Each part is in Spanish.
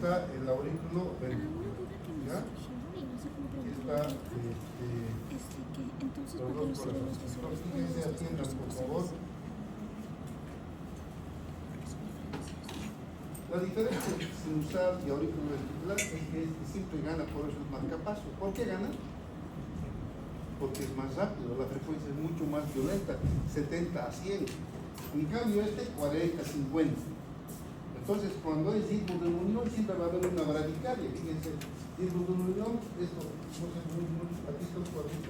está el aurículo ventrículo, ¿ya? Aquí está los dos corazones. Entonces, fíjense, atiendan por favor. La diferencia entre sinusal y aurículo ventricular es que siempre gana, por eso es marcapaso. ¿Por qué gana? Porque es más rápido, la frecuencia es mucho más violenta, 70 a 100. En cambio este 40 a 50. Entonces cuando hay ritmo de unión siempre va a haber una bradicardia. Fíjense, ritmo de unión, esto, no sé, aquí son 400,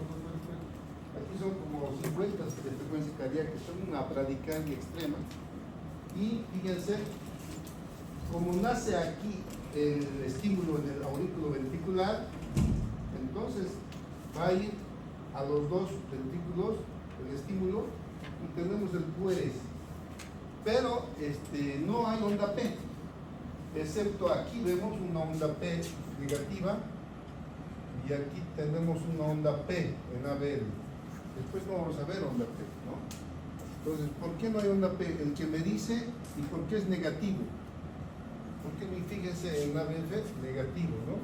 aquí son como 50 de frecuencia cardíaca, son una bradicardia extrema. Y fíjense, como nace aquí el estímulo en el aurículo ventricular, entonces va a ir a los dos ventrículos el estímulo y tenemos el QRS. Pero no hay onda P, excepto aquí vemos una onda P negativa y aquí tenemos una onda P en ABL. Después no vamos a ver onda P, ¿no? Entonces, ¿por qué no hay onda P? El que me dice, ¿y por qué es negativo? Porque fíjense en ABF negativo, ¿no?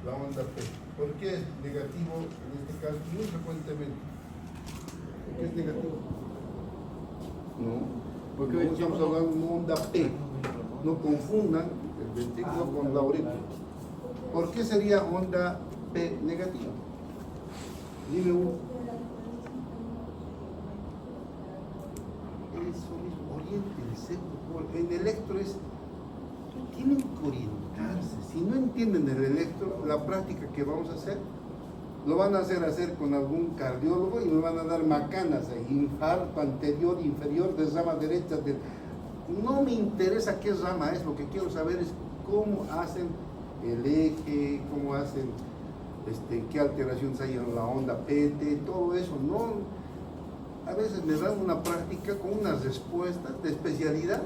La onda P. ¿Por qué es negativo en este caso? Muy frecuentemente. ¿Por qué es negativo? No. Porque hoy estamos hablando de una onda P. No confundan el ventrículo con la aurícula. ¿Por qué sería onda P negativa? Dime uno. Eso mismo, oriéntense. En electro es, tienen que orientarse. Si no entienden el electro, la práctica que vamos a hacer, lo van a hacer con algún cardiólogo y me van a dar macanas, infarto anterior, inferior, de rama derecha. No me interesa qué rama es, lo que quiero saber es cómo hacen el eje, cómo hacen, qué alteraciones hay en la onda PT, todo eso. No, a veces me dan una práctica con unas respuestas de especialidad,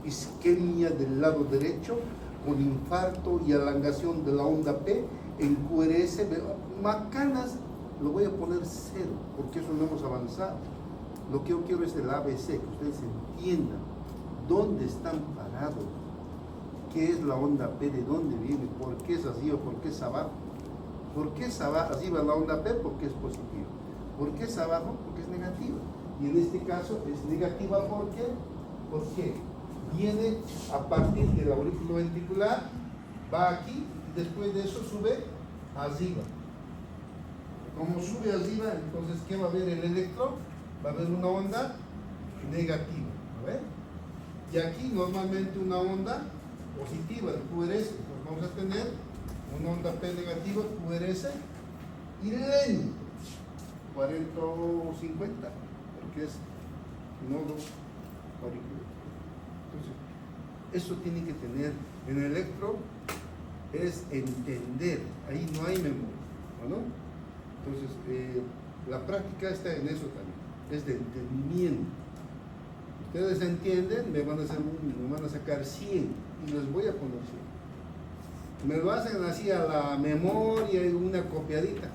isquemia del lado derecho, con infarto y alangación de la onda P, en QRS, macanas, lo voy a poner 0, porque eso no hemos avanzado. Lo que yo quiero es el ABC, que ustedes entiendan dónde están parados, qué es la onda P, de dónde viene, por qué es así o por qué es abajo. ¿Por qué es abajo? Así va la onda P porque es positiva. ¿Por qué es abajo? Porque es negativa. Y en este caso es negativa, ¿por qué? Porque viene a partir del aurículo ventricular, va aquí y después de eso sube arriba. Como sube arriba, entonces ¿qué va a haber el electro? Va a haber una onda negativa, ¿ver? Y aquí normalmente una onda positiva, el QRS. Entonces vamos a tener una onda P negativa, QRS, y lento, 40 o 50, porque es nodo auricular. Entonces, eso tiene que tener en el electro, es entender, ahí no hay memoria, ¿no? Entonces, la práctica está en eso también, es de entendimiento. Ustedes entienden, me van a sacar 100 y les voy a poner 100. Me lo hacen así a la memoria y una copiadita.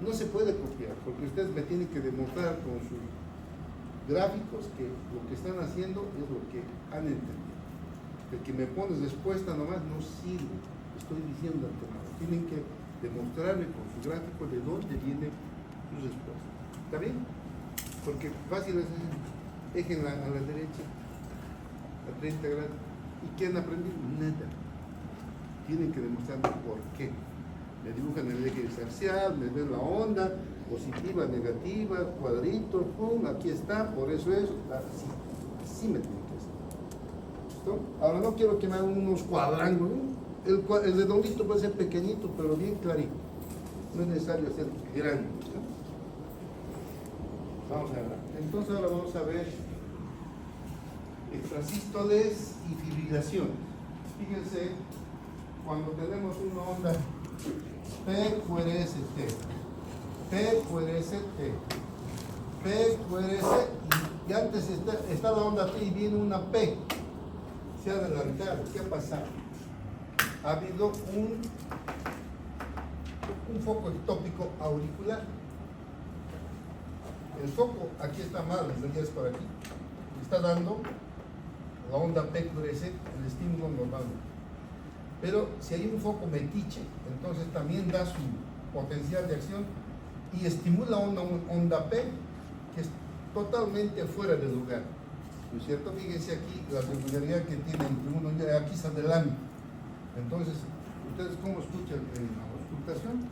No se puede copiar, porque ustedes me tienen que demostrar con sus gráficos que lo que están haciendo es lo que han entendido. El que me pones respuesta nomás no sirve. Estoy diciendo antemano. Tienen que demostrarme con su gráfico de dónde viene su respuesta. ¿Está bien? Porque fácil es eje a la derecha, a 30 grados. ¿Y qué han aprendido? Nada. Tienen que demostrarme por qué. Me dibujan el eje axial, me ven la onda, positiva, negativa, cuadrito, pum, aquí está, por eso es, así me tienen que hacer. ¿Listo? Ahora no quiero que me hagan unos cuadrangulares, el redondito puede ser pequeñito, pero bien clarito. No es necesario hacer grande. ¿No? Vamos a ver. Entonces ahora vamos a ver extrasístoles y fibrilaciones. Fíjense, cuando tenemos una onda PQRST, PQRST, PQRS, y antes está la onda P y viene una P, se ha adelantado. ¿Qué ha pasado? Ha habido un foco ectópico auricular. El foco aquí está mal, debería es por aquí. Está dando la onda PQRS, el estímulo normal. Pero si hay un foco metiche, entonces también da su potencial de acción y estimula una onda P que es totalmente fuera de lugar. ¿No es cierto? Fíjense aquí la regularidad que tiene entre uno y aquí está del ámbito. Entonces, ¿ustedes cómo escuchan en la auscultación?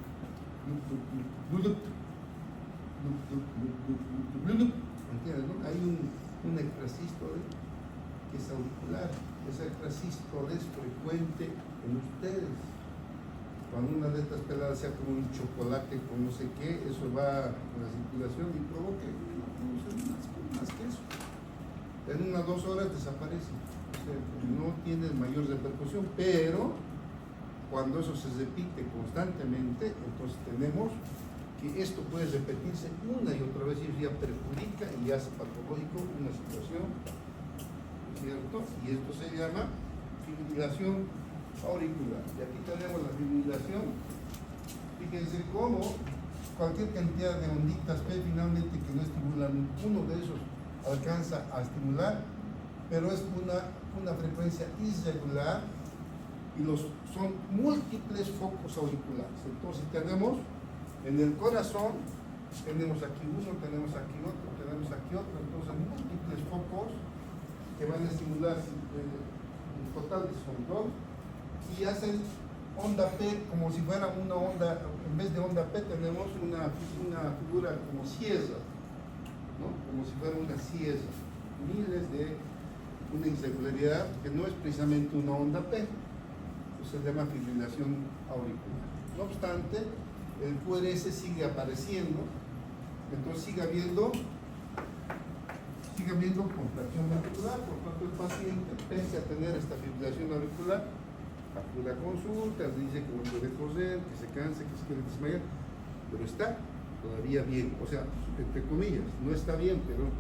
¿Entiendes? ¿No? Hay un extrasístole que es auricular. Ese extrasístole es frecuente en ustedes. Cuando una de estas peladas sea como un chocolate con no sé qué, eso va a la circulación y provoca más que eso. En unas 2 horas desaparece. O sea, no tiene mayor repercusión, pero cuando eso se repite constantemente, entonces tenemos que esto puede repetirse una y otra vez y eso ya perjudica y hace patológico una situación, ¿cierto? Y esto se llama fibrilación auricular. Y aquí tenemos la fibrilación. Fíjense cómo cualquier cantidad de onditas P finalmente que no estimulan, uno de esos alcanza a estimular, pero es una frecuencia irregular y son múltiples focos auriculares. Entonces tenemos en el corazón, tenemos aquí uno, tenemos aquí otro, tenemos aquí otro, entonces múltiples focos que van a estimular un total descontrol y hacen onda P como si fuera una onda, en vez de onda P tenemos una figura como sierra, ¿no? Como si fuera una sierra, miles de una irregularidad que no es precisamente una onda P, se llama fibrilación auricular. No obstante, el QRS sigue apareciendo, entonces sigue habiendo contracción ventricular, por tanto el paciente, pese a tener esta fibrilación auricular, acude a consulta, dice que no puede correr, que se cansa, que se quiere desmayar, pero está todavía bien, o sea, entre comillas, no está bien, pero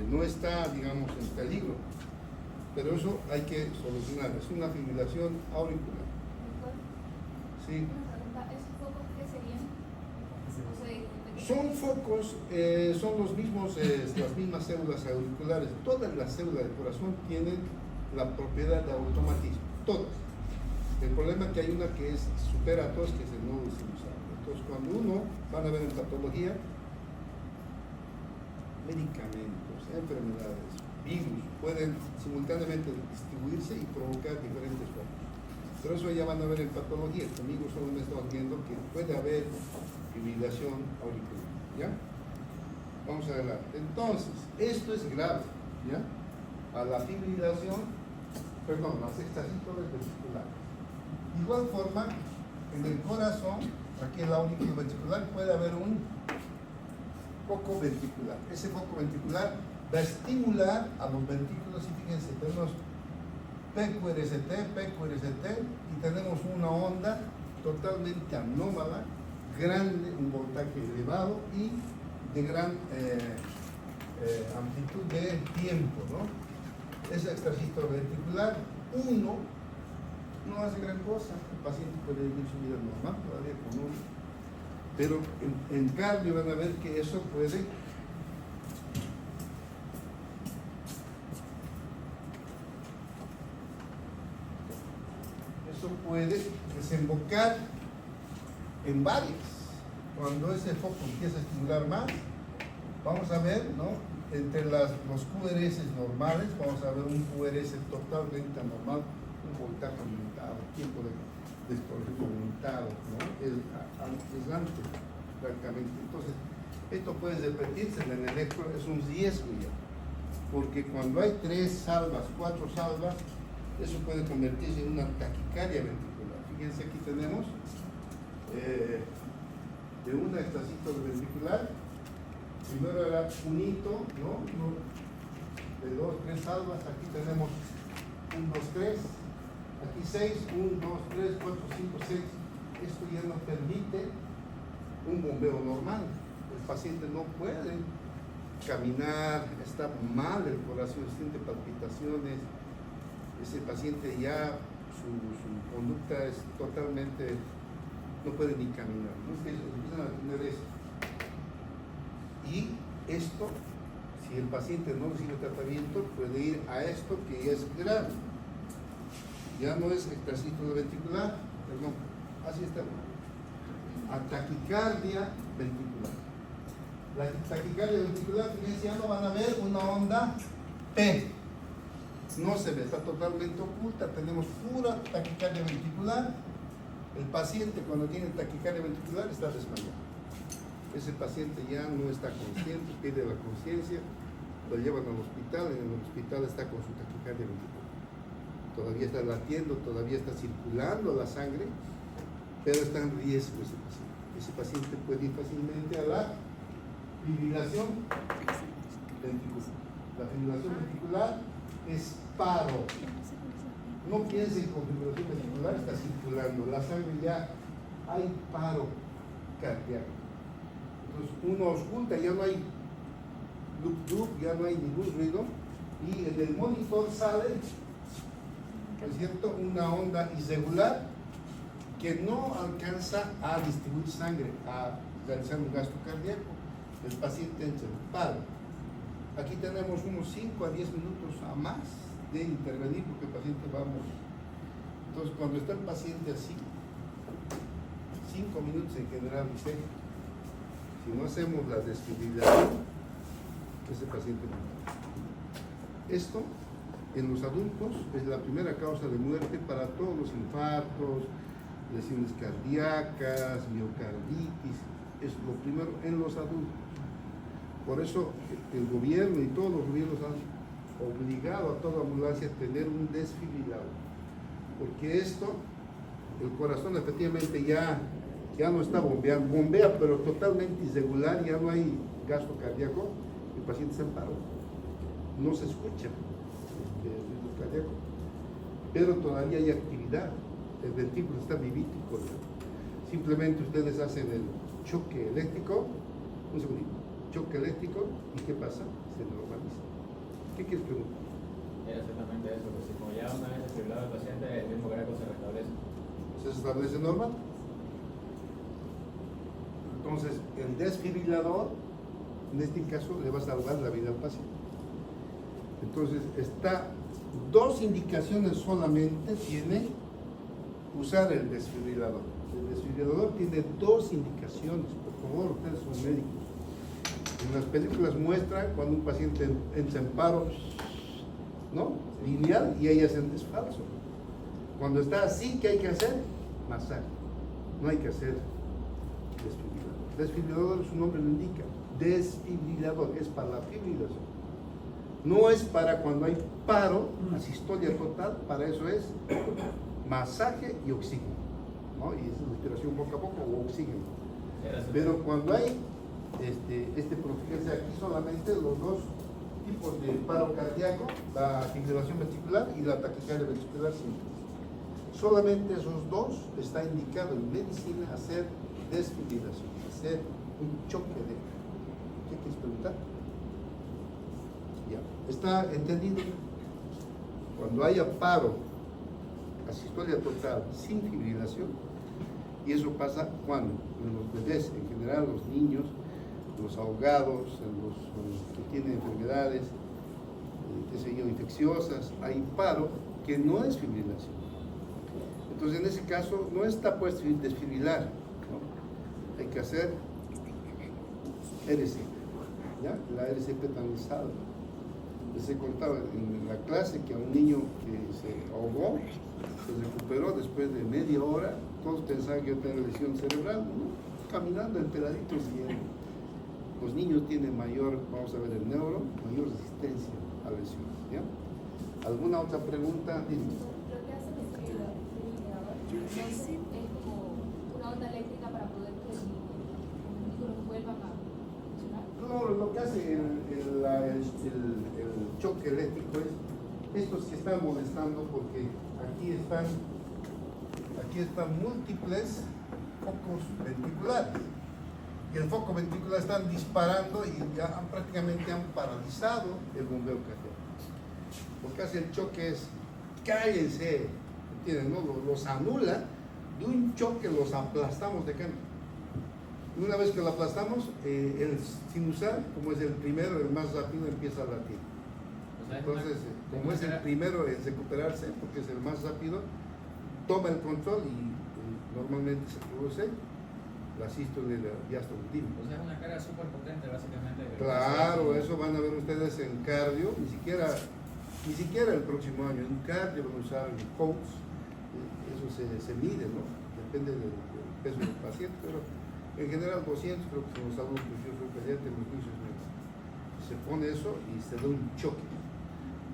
no está, digamos, en peligro. Pero eso hay que solucionar, es una fibrilación auricular. Sí. ¿Esos focos qué serían? Son focos, son los mismos, las mismas células auriculares. Todas las células del corazón tienen la propiedad de automatismo, todas. El problema es que hay una que supera a todas, que es el nódulo sinusal. Entonces, cuando uno van a ver en patología, medicamentos, enfermedades, virus, pueden simultáneamente distribuirse y provocar diferentes focos. Pero eso ya van a ver en patología. Conmigo solo me están viendo que puede haber fibrilación auricular, ¿ya? Vamos adelante. Entonces, esto es grave, ¿ya? A la fibrilación, perdón, las extrasístoles ventriculares. De igual forma, en el corazón, aquí en la aurícula ventricular, puede haber un foco ventricular. Ese foco ventricular va a estimular a los ventrículos y fíjense, tenemos PQRST y tenemos una onda totalmente anómala, grande, un voltaje elevado y de gran amplitud de tiempo, ¿no? Esa extrasístole ventricular, uno no hace gran cosa, el paciente puede vivir su vida normal todavía con uno, pero en cardio van a ver que eso puede desembocar en varias. Cuando ese foco empieza a estimular más, vamos a ver, ¿no? Entre los QRS normales, vamos a ver un QRS totalmente anormal, un voltaje aumentado, tiempo de desconexión aumentado, ¿no? Es antes, prácticamente. Entonces, esto puede repetirse en el electro, es un riesgo ya, porque cuando hay 3 salvas, 4 salvas, eso puede convertirse en una taquicardia ventricular. Fíjense, aquí tenemos de una extrasístole ventricular, primero era un hito, ¿no? De 2, 3 salvas, aquí tenemos 1, 2, 3, aquí 6, 1, 2, 3, 4, 5, 6. Esto ya no permite un bombeo normal. El paciente no puede caminar, está mal el corazón, siente palpitaciones. Ese paciente ya su conducta es totalmente, no puede ni caminar, ¿no? Empiezan a tener eso. Y esto, si el paciente no recibe tratamiento, puede ir a esto que es grave. Ya no es extrasístole ventricular, perdón, así está. A taquicardia ventricular. La taquicardia ventricular, fíjense, ya no van a ver una onda P. No se ve, está totalmente oculta. Tenemos pura taquicardia ventricular. El paciente, cuando tiene taquicardia ventricular, está desmayado. Ese paciente ya no está consciente, pierde la conciencia, lo llevan al hospital, en el hospital está con su taquicardia ventricular. Todavía está latiendo, todavía está circulando la sangre, pero está en riesgo ese paciente. Ese paciente puede ir fácilmente a la fibrilación ventricular. La fibrilación ventricular es paro. No piensen con fibrilación ventricular, está circulando la sangre, ya hay paro cardíaco. Entonces uno ausculta, ya no hay loop, ya no hay ningún ruido, y en el monitor sale, ¿no es cierto?, una onda irregular que no alcanza a distribuir sangre, a realizar un gasto cardíaco. El paciente entra en paro. Aquí tenemos unos 5 a 10 minutos a más de intervenir porque el paciente va a morir. Entonces, cuando está el paciente así, 5 minutos en general, dice, si no hacemos la desfibrilación, ese paciente muere. Esto, en los adultos, es la primera causa de muerte para todos los infartos, lesiones cardíacas, miocarditis, es lo primero en los adultos. Por eso el gobierno y todos los gobiernos han obligado a toda ambulancia a tener un desfibrilador, porque esto, el corazón efectivamente ya no está bombeando, bombea pero totalmente irregular, ya no hay gasto cardíaco, el paciente está en paro, no se escucha el ritmo cardíaco, pero todavía hay actividad, el ventrículo está vivítico. Simplemente ustedes hacen el choque eléctrico, un segundito, choque eléctrico, ¿y qué pasa? Se normaliza. ¿Qué quieres preguntar? Era exactamente eso, que si como ya una vez desfibrilado el paciente, el ritmo cardíaco se restablece. ¿Se establece normal? Entonces, el desfibrilador, en este caso, le va a salvar la vida al paciente. Entonces, está, 2 indicaciones solamente tiene usar el desfibrilador. El desfibrilador tiene 2 indicaciones, por favor, ustedes son médicos. En las películas muestran cuando un paciente entra en paro, ¿no? Lineal, y ahí hacen es falso. Cuando está así, ¿qué hay que hacer? Masaje. No hay que hacer desfibrilador. Desfibrilador, su nombre lo indica. Desfibrilador es para la fibrilación. No es para cuando hay paro, asistolia total, para eso es masaje y oxígeno, ¿no? Y es respiración poco a poco o oxígeno. Pero cuando hay fíjense aquí solamente los 2 tipos de paro cardíaco, la fibrilación ventricular y la taquicardia ventricular simple. Solamente esos 2 está indicado en medicina hacer desfibrilación, hacer un choque de. ¿Qué quieres preguntar? Ya, ¿está entendido? Cuando haya paro, asistolia total sin fibrilación, y eso pasa cuando en los bebés, en general los niños, los ahogados, los que tienen enfermedades, infecciosas, hay paro que no es fibrilación. Entonces, en ese caso, no está puesto desfibrilar, ¿no? Hay que hacer RCP, ¿ya? La RCP tamizada. Les he contado en la clase que a un niño que se ahogó, se recuperó después de media hora, todos pensaban que yo tenía lesión cerebral, ¿no? Caminando en peladitos bien. Los niños tienen mayor, vamos a ver el neuro, mayor resistencia a lesiones, ¿ya? ¿Alguna otra pregunta? Dime. Lo que hace el desfibrilador es como una onda eléctrica para poder que los vehículos vuelvan a funcionar. No, lo que hace el choque eléctrico es estos que están molestando, porque aquí están múltiples focos ventriculares. Y el foco ventricular están disparando y ya prácticamente han paralizado el bombeo cardíaco. Lo que hace el choque es, cállense, ¿entienden? ¿No? Los anula, de un choque los aplastamos de acá. Y una vez que lo aplastamos, el sinusal, como es el primero, el más rápido, empieza a latir. Entonces, como es el primero en recuperarse, porque es el más rápido, toma el control y normalmente se produce la sístole y la diástole última. O sea, es una carga súper potente, básicamente. Claro, eso van a ver ustedes en cardio, ni siquiera el próximo año, en cardio van a usar el coach, eso se mide, ¿no? Depende del peso del paciente, pero en general 200, creo que son los adultos, yo soy pediatra, los niños se pone eso y se da un choque.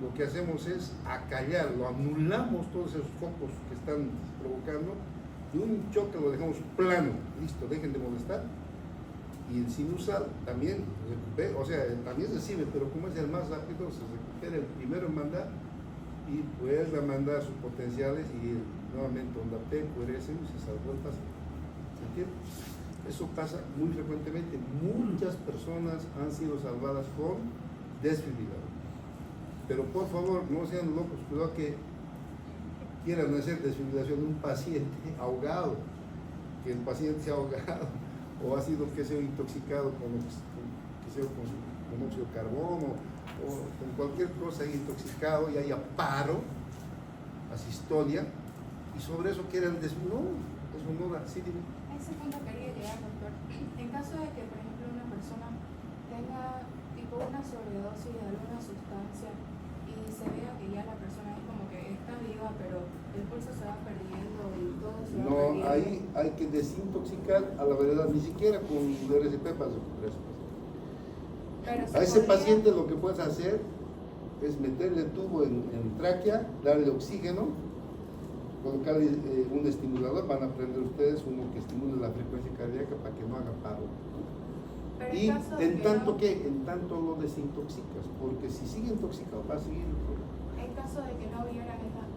Lo que hacemos es acallarlo, anulamos todos esos focos que están provocando, y un choque lo dejamos plano, listo, dejen de molestar. Y el sinusal también recupera, o sea, también recibe, pero como es el más rápido, se recupera el primero en mandar y vuelve a mandar sus potenciales y nuevamente onda P, QRS y se salvó el paciente. ¿Se entiende? Eso pasa muy frecuentemente. Muchas personas han sido salvadas con desfibrilador. Pero por favor, no sean locos, cuidado que quieran hacer desfibrilación de un paciente ahogado, que el paciente se ha ahogado o ha sido, que sea, intoxicado con monóxido de carbono o con cualquier cosa intoxicado y haya paro, asistolia, y sobre eso quieran desfibrilar. No, eso no da. Sí, dime. A ese punto quería llegar, doctor. En caso de que, por ejemplo, una persona tenga tipo una sobredosis de alguna sustancia y se vea que ya la persona es como que está viva, pero el pulso se va perdiendo y todo se va No, perdiendo. ahí hay que desintoxicar a la verdad, ni siquiera con DRSP para recuperar ese paciente. Pero A ese podría- paciente lo que puedes hacer es meterle tubo en tráquea, darle oxígeno, colocarle un estimulador, van a aprender ustedes uno que estimule la frecuencia cardíaca para que no haga paro. pero Y caso de en tanto no- en tanto lo desintoxicas, porque si sigue intoxicado va a seguir el problema. En caso de que no hubieran estas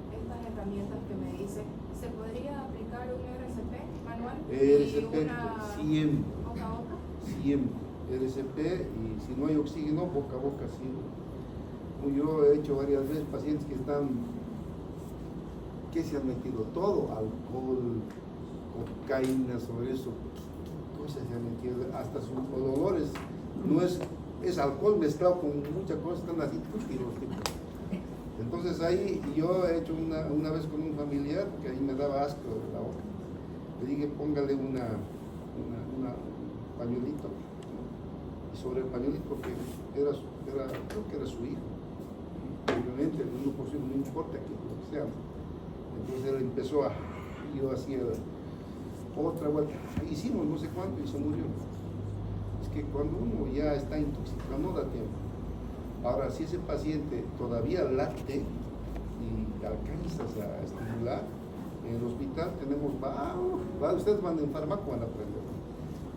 herramientas que me dice, ¿se podría aplicar un RCP manual RCP y una siempre. boca a boca? Siempre, RCP, y si no hay oxígeno, boca a boca sirve. Yo he hecho varias veces pacientes que se han metido todo, alcohol, cocaína, sobre eso, ¿qué cosas se han metido? Hasta sus olores, no es alcohol mezclado con muchas cosas, están así, los tipos. Entonces ahí yo he hecho una vez con un familiar, porque ahí me daba asco de la boca. Le dije, póngale un pañuelito, ¿no? Y sobre el pañuelito, porque creo que era su hijo. Y obviamente, el 1% no importa que lo que sea. Entonces él empezó yo hacía otra vuelta. Hicimos no sé cuánto y se murió. Es que cuando uno ya está intoxicado, no da tiempo. Ahora, si ese paciente todavía late y alcanzas a estimular, en el hospital tenemos, ustedes van en fármaco, van a aprender.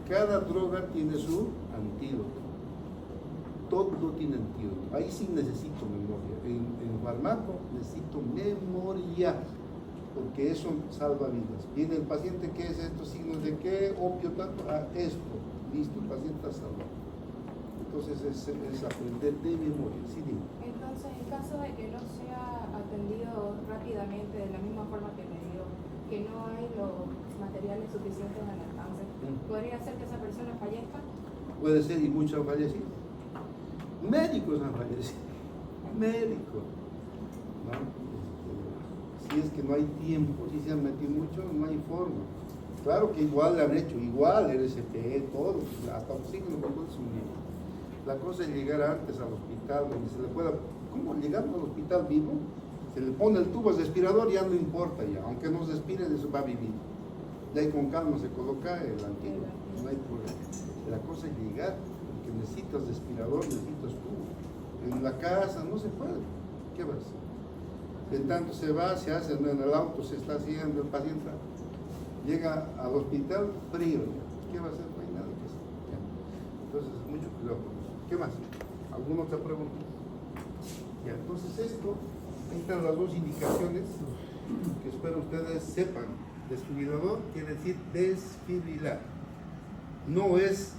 Cada droga tiene su antídoto. Todo tiene antídoto. Ahí sí necesito memoria. En fármaco necesito memoria, porque eso salva vidas. Viene el paciente, ¿qué es estos signos de qué? Opio, tanto, esto. Listo, el paciente está salvado. Entonces es aprender de memoria. Sí, dime. Entonces, en caso de que no sea atendido rápidamente de la misma forma que me dio, que no hay los materiales suficientes al alcance, ¿podría ser que esa persona fallezca? Puede ser, y muchos han fallecido. Médicos han fallecido. Médicos. ¿No? Si es que no hay tiempo, si se han metido mucho, no hay forma. Claro que igual le han hecho, igual el SPE, todo, hasta oxígeno, todo eso. La cosa es llegar antes al hospital, donde se le pueda, ¿cómo llegando al hospital vivo? Se le pone el tubo respirador, ya no importa ya, aunque no respire, eso va a vivir. De ahí con calma se coloca el antídoto, no hay problema. La cosa es llegar, porque necesitas respirador, necesitas tubo. En la casa no se puede, ¿qué vas a hacer? En tanto se va, se hace en el auto, se está haciendo, el paciente llega al hospital frío, ¿qué va a hacer? No hay nada que hacer. ¿Ya? Entonces, mucho cuidado con eso. ¿Qué más? ¿Alguna otra pregunta? Ya, entonces esto, ahí están las dos indicaciones que espero ustedes sepan. Desfibrilador quiere decir desfibrilar. No es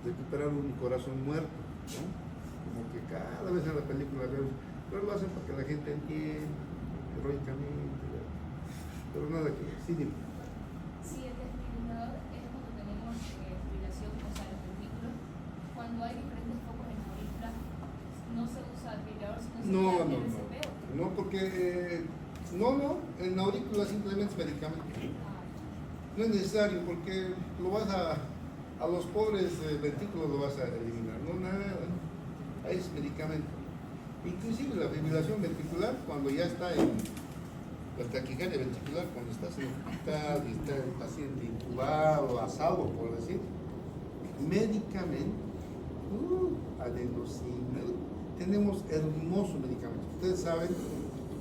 recuperar un corazón muerto, ¿no? Como que cada vez en la película vemos, pero lo hacen para que la gente entienda heroicamente, ¿verdad? Pero nada que ver. Sí, dime. Sí, el desfibrilador es cuando tenemos fibrilación, o sea, los ventrículos. Cuando hay diferentes focos en la aurícula, no se usa No, en la aurícula simplemente es medicamento. No es necesario porque lo vas a los pobres ventrículos lo vas a eliminar. No, nada, ahí es medicamento. Inclusive la fibrilación ventricular, cuando ya está en la taquicardia ventricular, cuando estás en el hospital y está el paciente intubado, a salvo, por decir, medicamento, adenosina, tenemos hermosos medicamentos. Ustedes saben,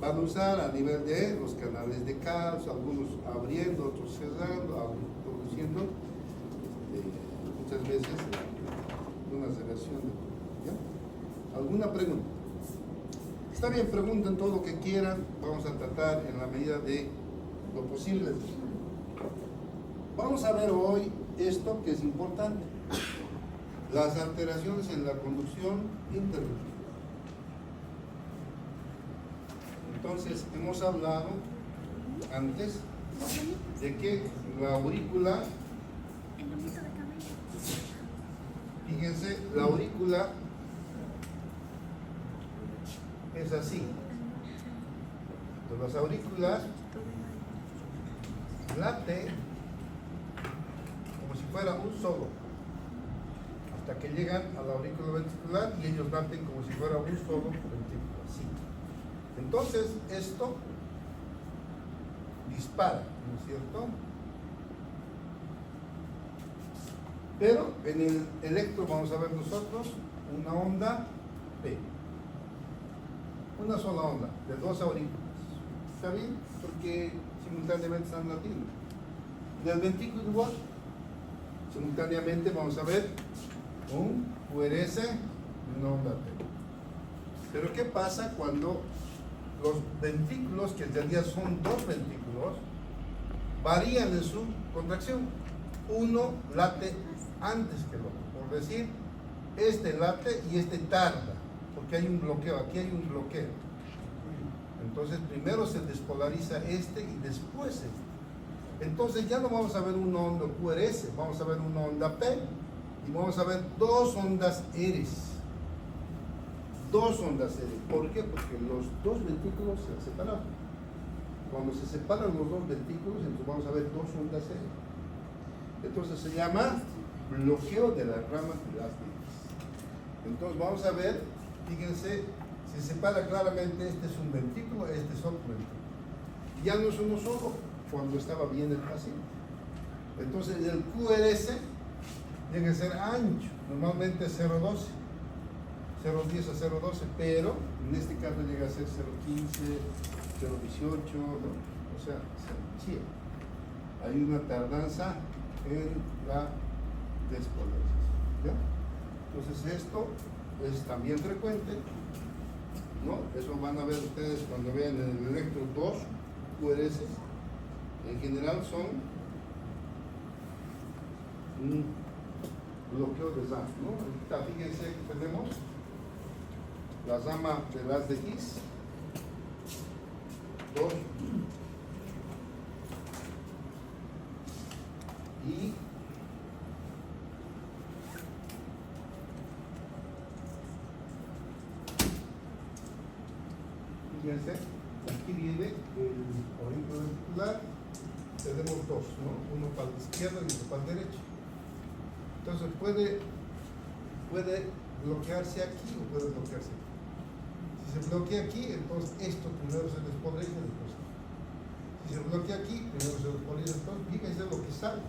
van a usar a nivel de los canales de calcio, algunos abriendo, otros cerrando, algunos produciendo, muchas veces una reversión. ¿Ya? ¿Alguna pregunta? Está bien, pregunten todo lo que quieran, vamos a tratar en la medida de lo posible. Vamos a ver hoy esto que es importante, las alteraciones en la conducción interventiva. Entonces, hemos hablado antes de que la aurícula, fíjense, la aurícula es así. Entonces, las aurículas late como si fuera un solo, hasta que llegan a la aurícula ventricular y ellos laten como si fuera un solo ventrículo, así. Entonces, esto dispara, ¿no es cierto? Pero en el electro vamos a ver nosotros una onda P. Una sola onda, de dos aurículas. ¿Está bien? Porque simultáneamente están latiendo. En el ventrículo igual, simultáneamente vamos a ver un QRS y una onda P. Pero ¿qué pasa cuando los ventrículos, que en realidad son dos ventrículos, varían en su contracción? Uno late antes que el otro. Por decir, este late y este tarda, porque hay un bloqueo, aquí hay un bloqueo. Entonces primero se despolariza este y después este. Entonces ya no vamos a ver una onda QRS, vamos a ver una onda P y vamos a ver dos ondas Rs. Dos ondas R. ¿Por qué? Porque los dos ventrículos se han separado. Cuando se separan los dos ventrículos, entonces vamos a ver dos ondas R. Entonces se llama bloqueo de las ramas de las venas. Entonces vamos a ver, fíjense, se separa claramente, este es un ventrículo, este es otro ventrículo. Ya no es uno solo cuando estaba bien el paciente. Entonces el QRS tiene que ser ancho, normalmente 0,12. 0,10 a 0,12, pero en este caso llega a ser 0,15, 0,18, ¿no? O sea, sí, hay una tardanza en la despolarización, ¿ya? Entonces esto es también frecuente, ¿no? Eso van a ver ustedes cuando vean en el electro 2 QRS, en general son un bloqueo de RAM, ¿no? Ahorita fíjense que tenemos la rama de las de His, 2, y fíjense, aquí viene el aurículo ventricular, tenemos dos, ¿no? Uno para la izquierda y otro para la derecha. Entonces puede bloquearse aquí o puede bloquearse aquí. Si se bloquea aquí, entonces esto primero se despolariza y después. Si se bloquea aquí, primero se despolariza, entonces fíjense lo que sale.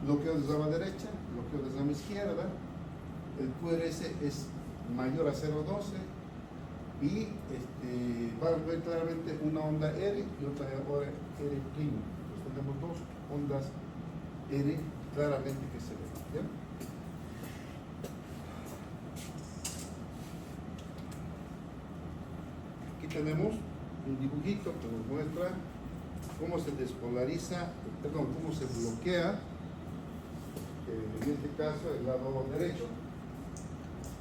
Bloqueo de rama derecha, bloqueo de rama izquierda, el QRS es mayor a 0,12 y va a ver claramente una onda R y otra R'. Entonces tenemos dos ondas R claramente que se ven, ¿ya? Aquí tenemos un dibujito que nos muestra cómo se despolariza, perdón, cómo se bloquea, en este caso el lado derecho.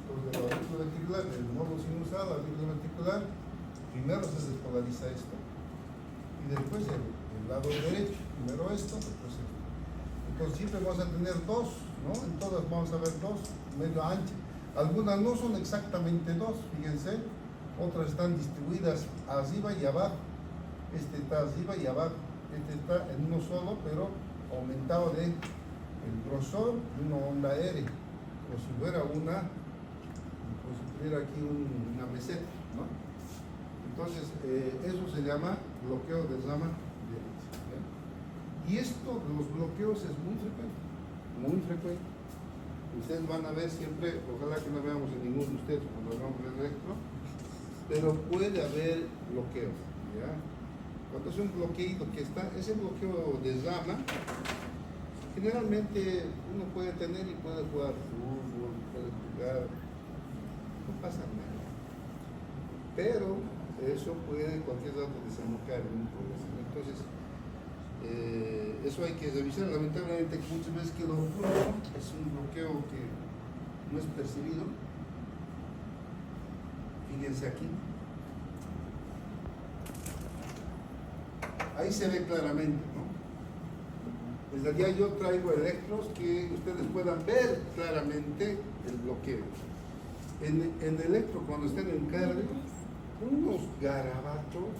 Entonces el aurículo ventricular, del nodo sinusal al aurículo ventricular, primero se despolariza esto y después el lado derecho, primero esto, después esto. Entonces siempre vamos a tener dos, ¿no? En todas vamos a ver dos, medio anchas. Algunas no son exactamente dos, fíjense, otras están distribuidas arriba y abajo. Este está arriba y abajo. Este está en uno solo, pero aumentado de el grosor de una onda R, como si fuera como si tuviera aquí una meseta, ¿no? Entonces, eso se llama bloqueo de rama derecha. Y esto de los bloqueos es muy frecuente, muy frecuente. Ustedes van a ver siempre, ojalá que no veamos en ninguno de ustedes cuando hagamos el electro, pero puede haber bloqueos, ¿ya? Cuando es un bloqueito que está, ese bloqueo de rama, generalmente uno puede tener y puede jugar fútbol, puede jugar, no pasa nada. Pero eso puede cualquier rato desembocar en un problema. Entonces, eso hay que revisar. Lamentablemente, muchas veces que lo ocurre es un bloqueo que no es percibido. Fíjense aquí. Ahí se ve claramente, ¿no? Desde allá yo traigo electros que ustedes puedan ver claramente el bloqueo. En electro, cuando estén en carga, unos garabatos,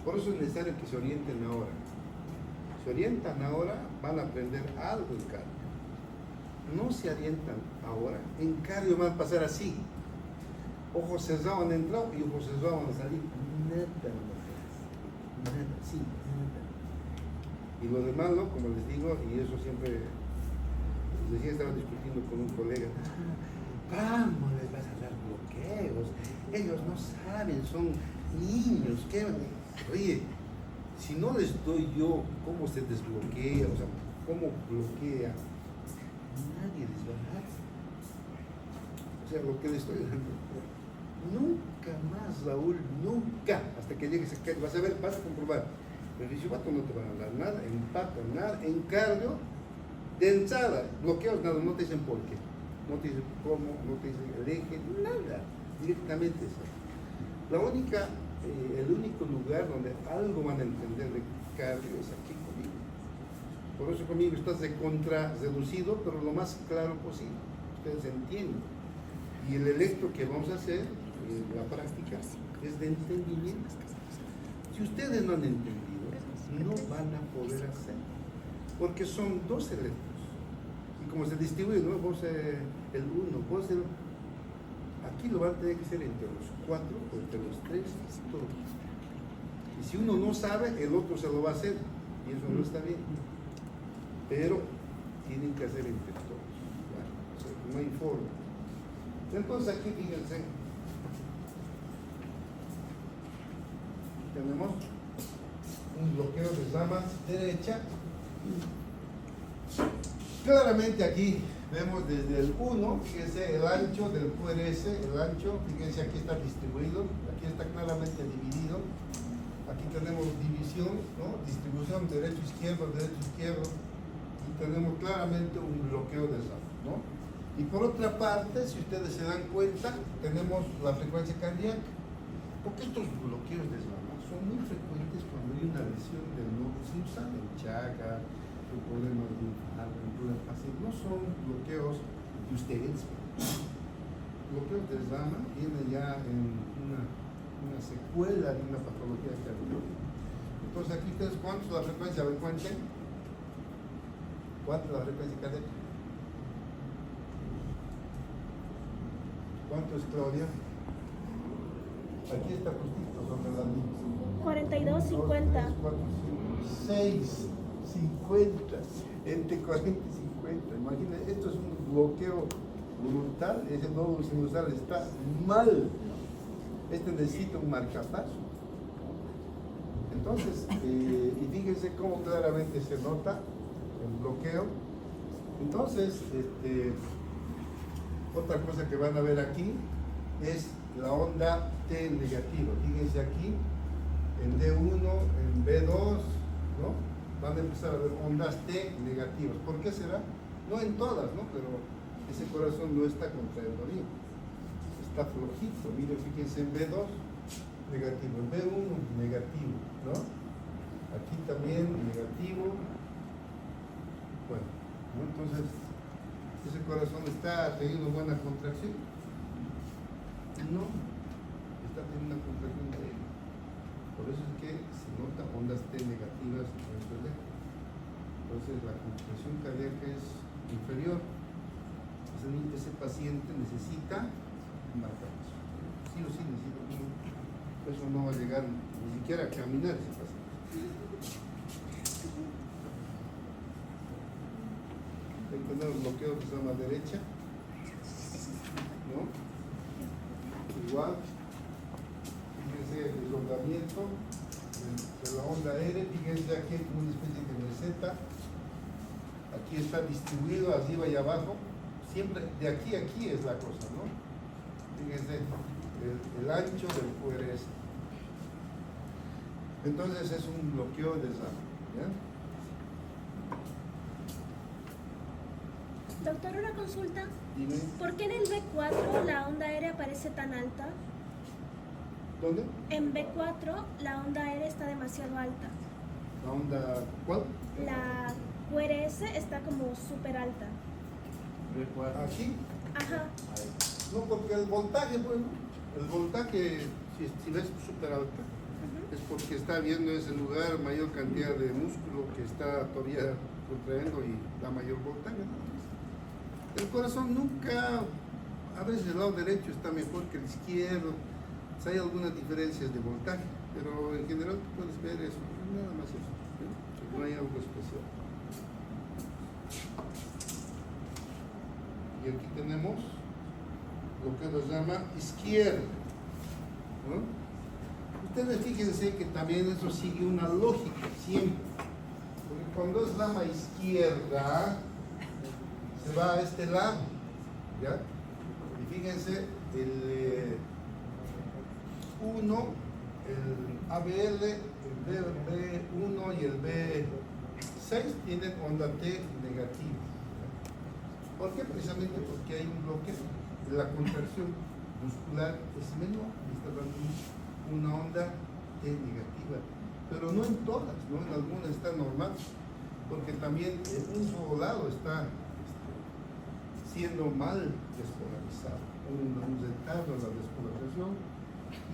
por eso es necesario que se orienten ahora. Se orientan ahora, van a aprender algo en cardio. No se orientan ahora, en cardio van a pasar así. Ojos cerrados han entrado y ojos cerrados van a salir. Nada, sí, nada. Y lo demás, ¿no? Como les digo, y eso siempre les decía, estaba discutiendo con un colega. ¿Cómo les vas a dar bloqueos? Ellos no saben, son niños. ¿Qué? Oye, si no les doy yo cómo se desbloquea, o sea, cómo bloquea, nadie les va a dar. O sea, lo que les estoy dando. Nunca más, Raúl, nunca. Hasta que llegues a vas a ver, vas a comprobar. El fisiopata no te van a dar nada, en pato, nada, en cardio, de entrada, bloqueos, nada, no te dicen por qué. No te dicen cómo, no te dicen el eje, nada. Directamente eso. El único lugar donde algo van a entender de cardio es aquí conmigo. Por eso conmigo estás de contra reducido, pero lo más claro posible. Ustedes entienden. Y el electro que vamos a hacer, la práctica, es de entendimiento. Si ustedes no han entendido, no van a poder hacer. Porque son dos electros. Y como se distribuye, ¿no? Vos el uno, vos el... Aquí lo van a tener que hacer entre los 4 o entre los 3, todo. Y si uno no sabe, el otro se lo va a hacer. Y eso no está bien. Pero tienen que hacer entre todos. ¿Vale? O sea, no hay forma. Entonces aquí fíjense. Tenemos un bloqueo de rama derecha. Claramente aquí vemos desde el 1, fíjense el ancho del QRS, el ancho, fíjense aquí está distribuido, aquí está claramente dividido. Aquí tenemos división, ¿no? Distribución derecho-izquierdo, y tenemos claramente un bloqueo de rama, ¿no? Y por otra parte, si ustedes se dan cuenta, tenemos la frecuencia cardíaca, porque estos bloqueos de rama son muy frecuentes cuando hay una lesión del nodo sinusal, en Chaga, en problemas de infarto, en problemas así. No son bloqueos de ustedes. Bloqueos de rama vienen ya en una secuela de una patología cardíaca. Entonces aquí ustedes, ¿cuánto es la frecuencia? A ver, cuenten. ¿Cuánto es la frecuencia cardíaca? ¿Cuánto es, Claudia? Aquí está justito sobre la línea. 42.50. 6, 50, entre 40 y 50. Imagínense, esto es un bloqueo brutal. Ese nódulo sinusal está mal. Este necesita un marcapaso. Entonces, y fíjense cómo claramente se nota el bloqueo. Entonces, otra cosa que van a ver aquí es la onda T negativa. Fíjense aquí, en D1, en B2, ¿no? Van a empezar a ver ondas T negativas. ¿Por qué será? No en todas, ¿no? Pero ese corazón no está contraído. Está flojito. Miren, fíjense en B2, negativo. En B1, negativo, ¿no? Aquí también negativo. Bueno, ¿no? Entonces, ese corazón está teniendo buena contracción. No. tiene una compresión de aire. Por eso es que se nota ondas T negativas en nuestro electro. Entonces la compresión cardíaca es inferior. Ese paciente necesita marcar eso. Sí o sí necesita. Eso no va a llegar ni siquiera a caminar ese paciente. Hay que tener un bloqueo que se llama derecha, ¿no? Igual, fíjense el deslongamiento de la onda aérea, fíjense aquí hay como una especie de meseta, aquí está distribuido arriba y abajo, siempre de aquí a aquí es la cosa, ¿no? Fíjense el ancho del QRS. Entonces es un bloqueo de esa, ¿ya? Doctor, una consulta. Dime, ¿Por qué en el B4 la onda aérea parece tan alta? ¿dónde? En B4 la onda aérea está demasiado alta. La onda, ¿cuál? La QRS está como súper alta. Aquí. Ajá. No, porque el voltaje, bueno, el voltaje, si ves súper alta, Ujú. es porque está habiendo en ese lugar mayor cantidad de músculo que está todavía contrayendo y la mayor voltaje. ¿No? El corazón nunca, a veces el lado derecho está mejor que el izquierdo, o sea, hay algunas diferencias de voltaje, pero en general tú puedes ver eso, nada más eso, ¿no? No hay algo especial. Y aquí tenemos lo que nos llama izquierda, ¿no? Ustedes fíjense que también eso sigue una lógica siempre, porque cuando es rama izquierda se va a este lado, ¿ya? Y fíjense el 1, el ABL, el B1 y el B6 tienen onda T negativa. ¿Por qué? Precisamente porque hay un bloque, la contracción muscular es menor y está dando una onda T negativa, pero no en todas, ¿no? En algunas está normal, porque también un solo lado está siendo mal despolarizado, un retardo en la despolarización,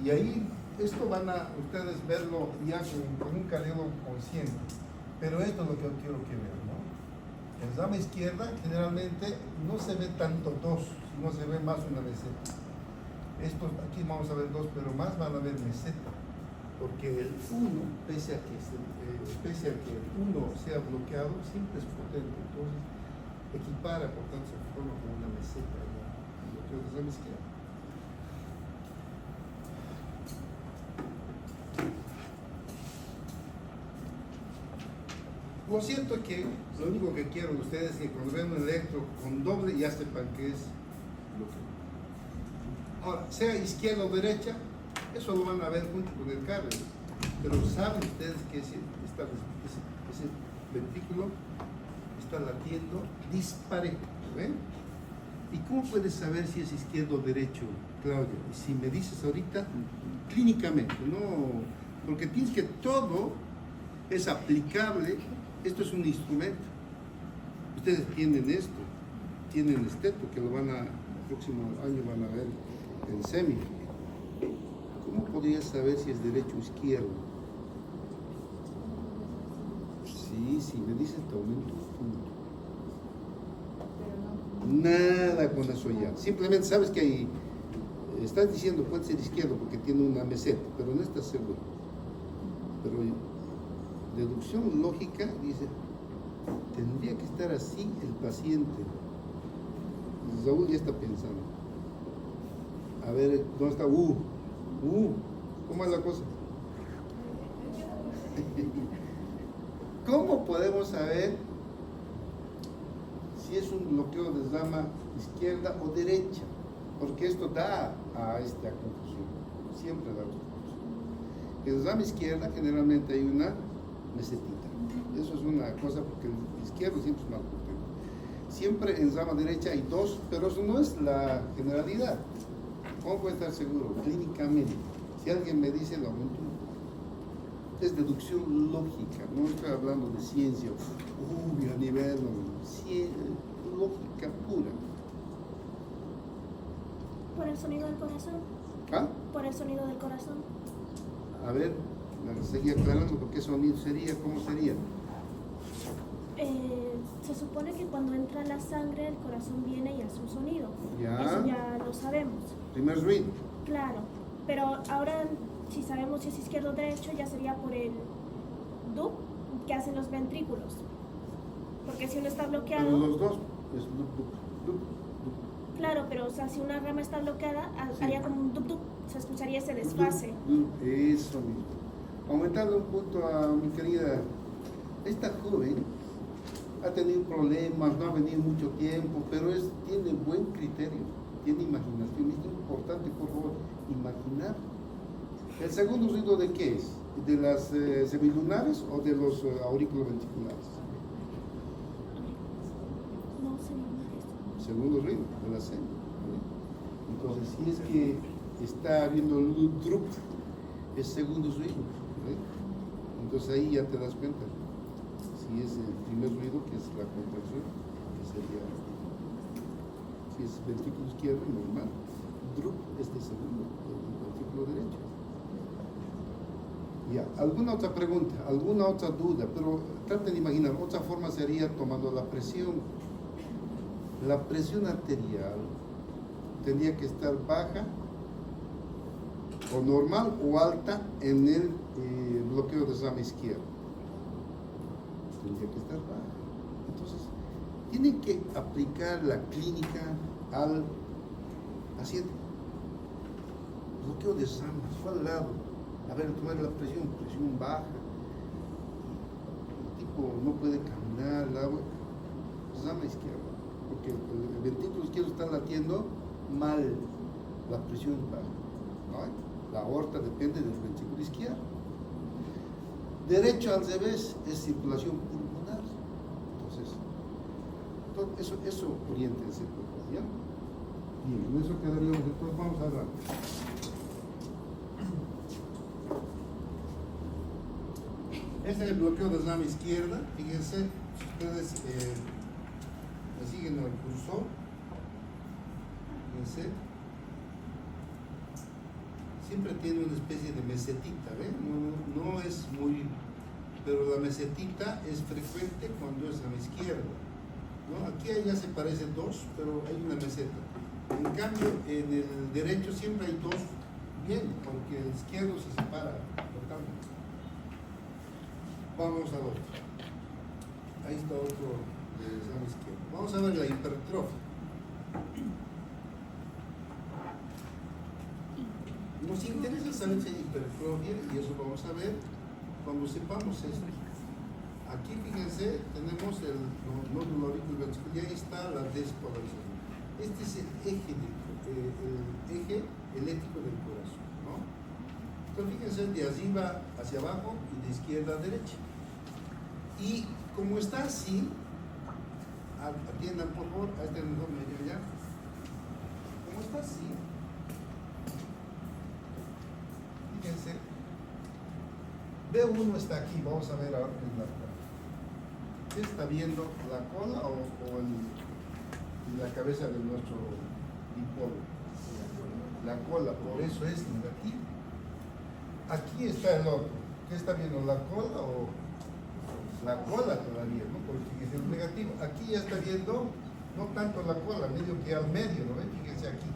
y ahí esto van a ustedes verlo ya con un cardiólogo consciente, pero esto es lo que yo quiero que vean, ¿no? En rama izquierda generalmente no se ve tanto dos, sino se ve más una meseta. Estos aquí vamos a ver dos, pero más van a ver meseta, porque el 1, pese a que el 1 sea bloqueado, siempre es potente, entonces equipara, por tanto se forma como una meseta en el bloqueo de rama izquierda. Lo cierto es que lo único que quiero de ustedes es que cuando vean un electro con doble ya sepan que es bloqueo. Ahora, sea izquierda o derecha, eso lo van a ver junto con el cardio, pero saben ustedes que ese ventrículo está latiendo disparejo, ¿ven? ¿Y cómo puedes saber si es izquierdo o derecho, Claudia? Y si me dices ahorita, clínicamente, no, porque tienes que todo es aplicable. Esto es un instrumento. Ustedes tienen esto, tienen esteto, que lo van a, el próximo año van a ver en semi. ¿Cómo podrías saber si es derecho o izquierdo? Sí, si me dices te aumento un punto. Nada con eso ya. Simplemente sabes que ahí estás diciendo puede ser izquierdo porque tiene una meseta, pero no estás seguro. Pero deducción lógica dice, tendría que estar así el paciente. Raúl ya está pensando. A ver, ¿dónde está? ¿Cómo es la cosa? ¿Cómo podemos saber si es un bloqueo de rama izquierda o derecha? Porque esto da a esta confusión. Siempre da confusión. En rama izquierda generalmente hay una mesetita. Eso es una cosa porque el izquierdo siempre es más potente. Siempre en rama derecha hay dos, pero eso no es la generalidad. ¿Cómo puede estar seguro? Clínicamente. Si alguien me dice lo aumento un poco. Es deducción lógica, no estoy hablando de ciencia, a nivel lógica pura. ¿Por el sonido del corazón? ¿Ah? Por el sonido del corazón. A ver, seguí aclarando por qué sonido sería, cómo sería. Se supone que cuando entra la sangre, el corazón viene y hace un sonido. Ya. Eso ya lo sabemos. Primer ruido. Claro. Pero ahora, si sabemos si es izquierdo o derecho, ya sería por el dup que hacen los ventrículos. Porque si uno está Pero bloqueado. los dos es dup, dup, dup, dup. Claro, pero o sea, si una rama está bloqueada, Sí. haría como un dup dup. Se escucharía ese desfase. Dup, dup, eso mismo. Aumentando un punto a mi querida, esta joven ha tenido problemas, no ha venido mucho tiempo, pero tiene buen criterio, tiene imaginación. Es importante, por favor, imaginar. ¿El segundo ruido de qué es? ¿De las semilunares o de los aurículos ventriculares? No sé eso. Segundo ruido, de la semi. ¿Vale? Entonces, si es que está habiendo un drup, es segundo ruido. ¿Vale? Entonces ahí ya te das cuenta. Si es el primer ruido, que es la contracción, que sería, si es ventrículo izquierdo, normal. Drup es de segundo, el ventrículo derecho. Ya, ¿alguna otra pregunta? ¿Alguna otra duda? Pero traten de imaginar, otra forma sería tomando la presión. La presión arterial tendría que estar baja o normal o alta en el bloqueo de rama izquierda. Tendría que estar baja. Entonces, tienen que aplicar la clínica al paciente. Bloqueo de rama, ¿cuál lado? A ver, tomar la presión baja. El tipo no puede caminar, rama izquierda, porque el ventrículo izquierdo está latiendo mal, la presión es baja. ¿No? La aorta depende del ventrículo izquierdo. Derecho al revés es circulación pulmonar. Entonces, eso oriéntense, ¿ya? Bien, con eso quedaríamos. Entonces vamos a hablar. Este es el bloqueo de rama izquierda. Fíjense, ustedes me siguen al cursor. Fíjense. Siempre tiene una especie de mesetita, ¿ven? No es muy, pero la mesetita es frecuente cuando es a la izquierda, ¿no? Aquí ya se parecen dos, pero hay una meseta. En cambio, en el derecho siempre hay dos, bien, porque el izquierdo se separa totalmente. Vamos al otro. Ahí está otro de la izquierda. Vamos a ver la hipertrofia. Nos interesa saber si hay hipertrofia y eso vamos a ver cuando sepamos esto. Aquí fíjense, tenemos el nódulo auricular ventricular y ahí está la despolarización. Este es el eje eléctrico del corazón, ¿no? Entonces fíjense de arriba hacia abajo y de izquierda a derecha. Y como está así, atiendan por favor a este mejor medio ya. Como está así, fíjense, B1 está aquí, vamos a ver ahora qué es la cola. ¿Qué está viendo? ¿La cola o la cabeza de nuestro dipolo? La cola, por eso es negativo. Aquí está el otro. ¿Qué está viendo? ¿La cola o la cola todavía? ¿No? Porque fíjense, es negativo. Aquí ya está viendo no tanto la cola, medio que al medio, ¿no ven? Fíjense aquí.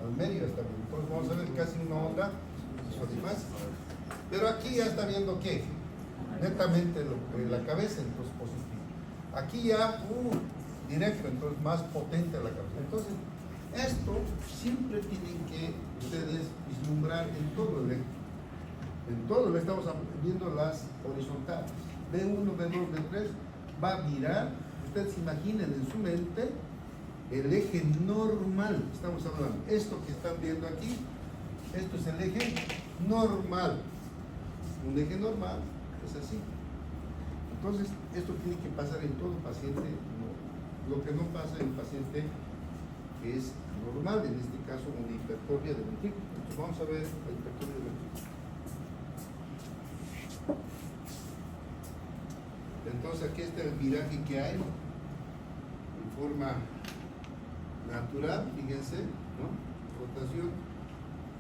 Al medio está viendo. Entonces vamos a ver casi una onda. Pero aquí ya está viendo ¿qué? Netamente la cabeza, entonces positivo. Aquí ya, directo, entonces más potente la cabeza. Entonces, esto siempre tienen que ustedes vislumbrar en todo el eje. En todo le estamos viendo las horizontales. B1, B2, B3, va a mirar, ustedes imaginen en su mente el eje normal, estamos hablando. Esto que están viendo aquí, esto es el eje normal. Un eje normal es así. Entonces, esto tiene que pasar en todo paciente, lo que no pasa en paciente que es normal, en este caso una hipertrofia del ventrículo. Entonces, vamos a ver la hipertrofia del ventrículo. Entonces, aquí está el viraje que hay en forma natural, fíjense, ¿no? Rotación.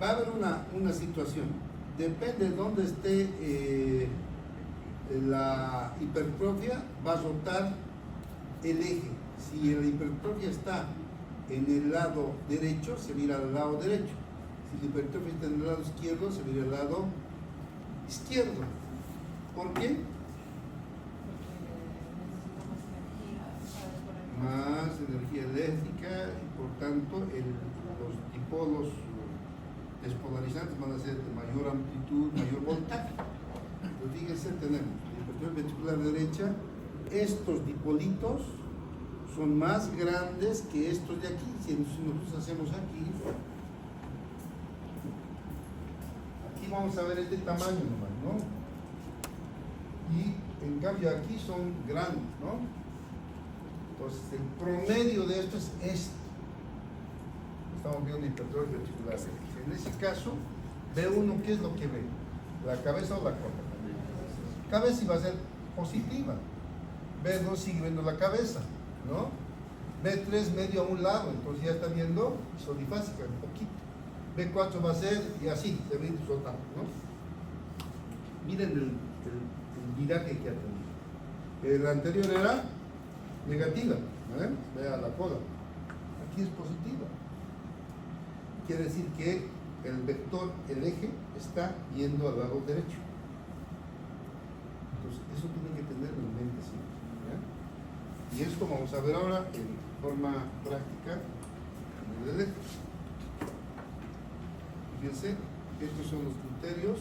va a haber una situación. Depende de dónde esté la hipertrofia, va a rotar el eje. Si la hipertrofia está en el lado derecho, se mira al lado derecho. Si la hipertrofia está en el lado izquierdo, se mira al lado izquierdo. ¿Por qué? Más energía eléctrica y por tanto los dipolos despolarizantes van a ser de mayor amplitud, mayor voltaje. Pues fíjense, tenemos la hipertrofia ventricular derecha, estos dipolitos son más grandes que estos de aquí. Si nosotros hacemos aquí vamos a ver este tamaño nomás, ¿no? Y en cambio aquí son grandes, ¿no? Entonces el promedio de esto es este. Estamos viendo hipertrofia ventricular derecha. En ese caso, B1, ¿qué es lo que ve? ¿La cabeza o la cola? Cabeza iba a ser positiva. B2 sigue viendo la cabeza, ¿no? B3 medio a un lado, entonces ya está viendo isodifásica un poquito. B4 va a ser, y así, se ve soltando, ¿no? Miren el viraje que ha tenido. El anterior era negativa, ¿vale? Vea la cola. Aquí es positiva. Quiere decir que el vector, el eje, está yendo al lado derecho. Entonces, eso tiene que tenerlo en mente siempre, ¿ya? Y esto vamos a ver ahora en forma práctica en el eje. Fíjense, estos son los criterios.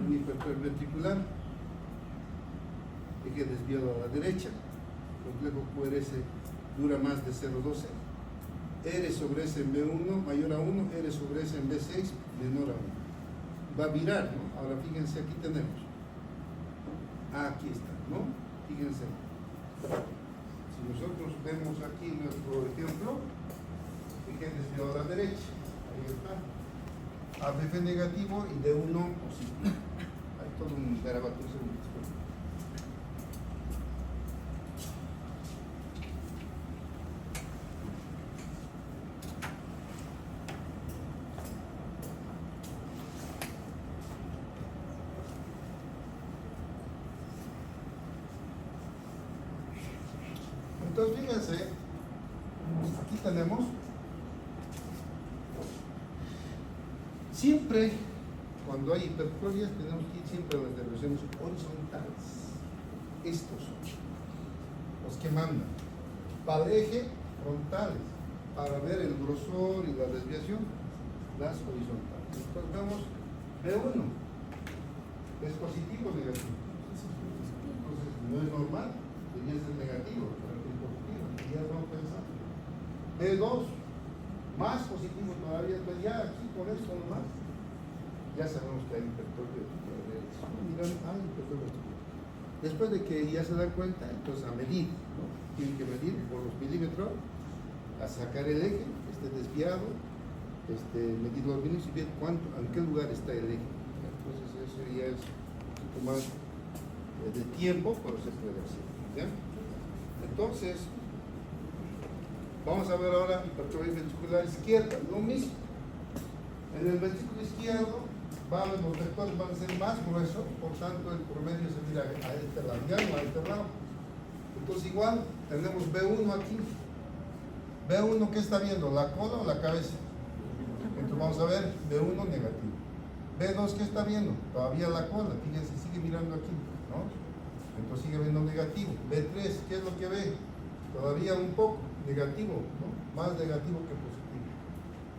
Un hipertrofia ventricular, eje desviado a la derecha, complejo QRS dura más de 0,12, R sobre S en B1 mayor a 1, R sobre S en B6 menor a 1. Va a virar, ¿no? Ahora fíjense, aquí tenemos. Aquí está, ¿no? Fíjense. Si nosotros vemos aquí nuestro ejemplo, eje desviado a la derecha, ahí está. ABF negativo y D1 positivo. Hay todo un garabato, un segundito. Entonces fíjense, aquí tenemos siempre, cuando hay hipertrofias, tenemos que ir siempre a las deviaciones horizontales. Estos son los que mandan. Para el eje, frontales. Para ver el grosor y la desviación, las horizontales. Entonces vemos B1. ¿Es positivo o negativo? Entonces no es normal, debería ser negativo, pero es positivo. Y ya vamos pensando. B2. Más positivo todavía, pues ya aquí con esto nomás, ya sabemos que hay hipertrofia ventricular. Miran, hay hipertrofia ventricular. Después de que ya se dan cuenta, entonces a medir, ¿no? Tienen que medir por los milímetros, a sacar el eje, esté desviado, medir los milímetros y ver en qué lugar está el eje. Entonces eso ya es un poquito más de tiempo, pero se puede hacer, ¿ya? Entonces, vamos a ver ahora hipertrofia ventricular izquierda, lo mismo. En el ventrículo izquierdo los vectores van a ser más gruesos, por tanto el promedio se mira a este lado, ya no a este lado. Entonces igual tenemos B1 aquí. B1, ¿qué está viendo? ¿La cola o la cabeza? Entonces vamos a ver B1 negativo. B2, ¿qué está viendo? Todavía la cola, fíjense, sigue mirando aquí, ¿no? Entonces sigue viendo negativo. B3, ¿qué es lo que ve? Todavía un poco negativo, ¿no? Más negativo que positivo.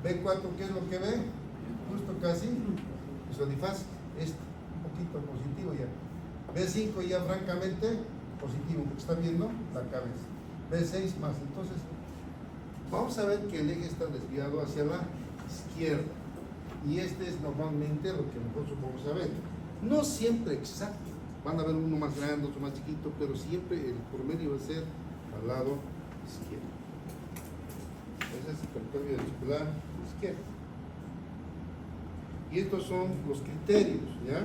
B4, ¿qué es lo que ve? Justo casi isodifásico, un poquito positivo ya. B5 ya francamente positivo, porque está viendo la cabeza. B6 más, entonces vamos a ver que el eje está desviado hacia la izquierda y este es normalmente lo que nosotros vamos a ver. No siempre exacto, van a ver uno más grande, otro más chiquito, pero siempre el promedio va a ser al lado izquierdo. Ese es el hipertrofia ventricular izquierdo. Y estos son los criterios, ¿ya?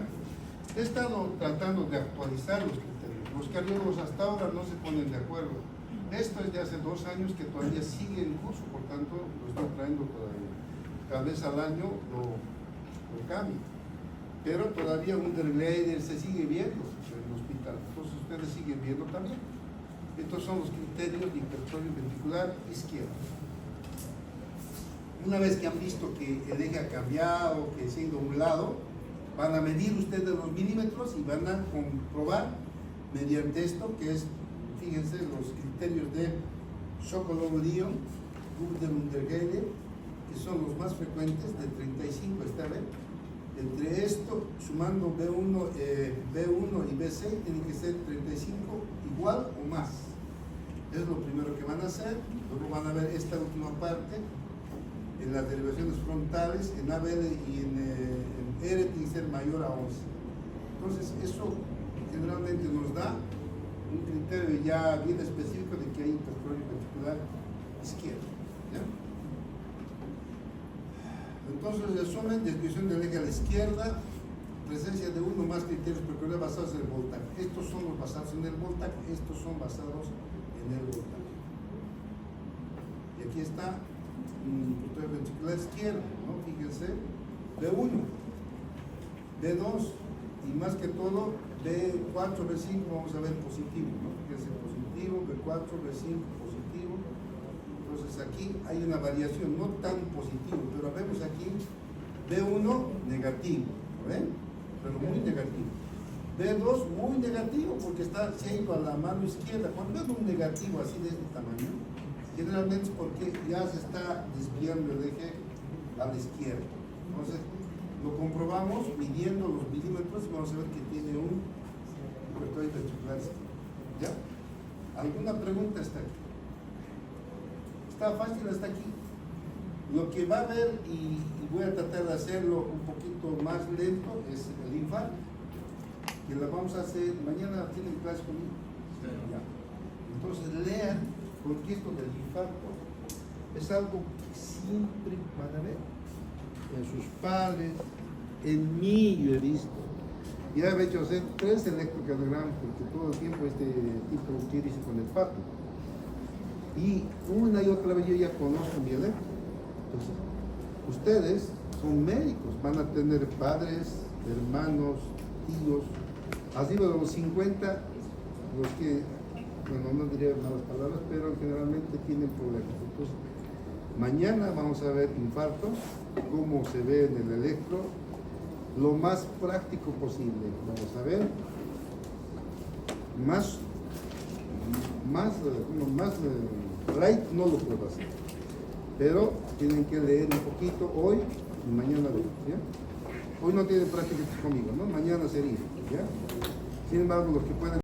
He estado tratando de actualizar los criterios. Los cardiólogos hasta ahora no se ponen de acuerdo. Esto es de hace 2 años que todavía sigue en curso, por tanto lo estoy trayendo todavía. tal vez al año lo cambie. Pero todavía un underglider se sigue viendo en el hospital, entonces ustedes siguen viendo también. Estos son los criterios de hipertrofia ventricular izquierda. Una vez que han visto que el eje ha cambiado, que se ha ido a un lado, van a medir ustedes los milímetros y van a comprobar mediante esto que es, fíjense, los criterios de Sokolov-Lyon, Gubder-Undergele, que son los más frecuentes, de 35 esta vez. Entre esto, sumando B1 y B6, tiene que ser 35 igual o más. Es lo primero que van a hacer. Luego van a ver esta última parte en las derivaciones frontales, en ABL y en R tiene que ser mayor a 11. Entonces, eso generalmente nos da un criterio ya bien específico de que hay hipertrofia ventricular izquierda. ¿Ya? Entonces, resumen, desviación del eje a la izquierda, presencia de uno más criterios peculiares basados en el voltaje. Estos son los basados en el voltaje, estos son basados en el voltaje. Y aquí está hipertrofia ventricular izquierda, ¿no? Fíjense, B1, B2 y más que todo B4, B5, vamos a ver positivo, ¿no? Fíjense, positivo, B4, B5, positivo. Entonces aquí hay una variación, no tan positivo, pero vemos aquí B1 negativo, ¿lo ven? Pero muy negativo. B2 muy negativo porque se ha ido a la mano izquierda. Cuando vemos un negativo así de este tamaño, generalmente es porque ya se está desviando el eje a la izquierda. Entonces lo comprobamos midiendo los milímetros y vamos a ver que tiene un hipertrofia ventricular izquierda. ¿Ya? ¿Alguna pregunta hasta aquí? Está fácil hasta aquí. Lo que va a ver, y voy a tratar de hacerlo un poquito más lento, es el infarto, que lo vamos a hacer mañana. ¿Tienen clase conmigo? Sí. Ya. Entonces lean, porque esto del infarto es algo que siempre van a ver en sus padres, en mí yo he visto. Ya he hecho hacer 3 electrocardiogramas porque todo el tiempo este tipo quiere irse con el parto. Y una y otra vez yo ya conozco mi electro. Entonces, ustedes son médicos, van a tener padres, hermanos, tíos, arriba de los 50, los que, bueno, no diría malas palabras, pero generalmente tienen problemas. Entonces, mañana vamos a ver infartos, cómo se ve en el electro, lo más práctico posible. Vamos a ver más light no lo puedo hacer, pero tienen que leer un poquito hoy y mañana ver, ¿ya? Hoy no tienen práctica conmigo, ¿no? Mañana sería, ¿ya? Sin embargo, los que pueden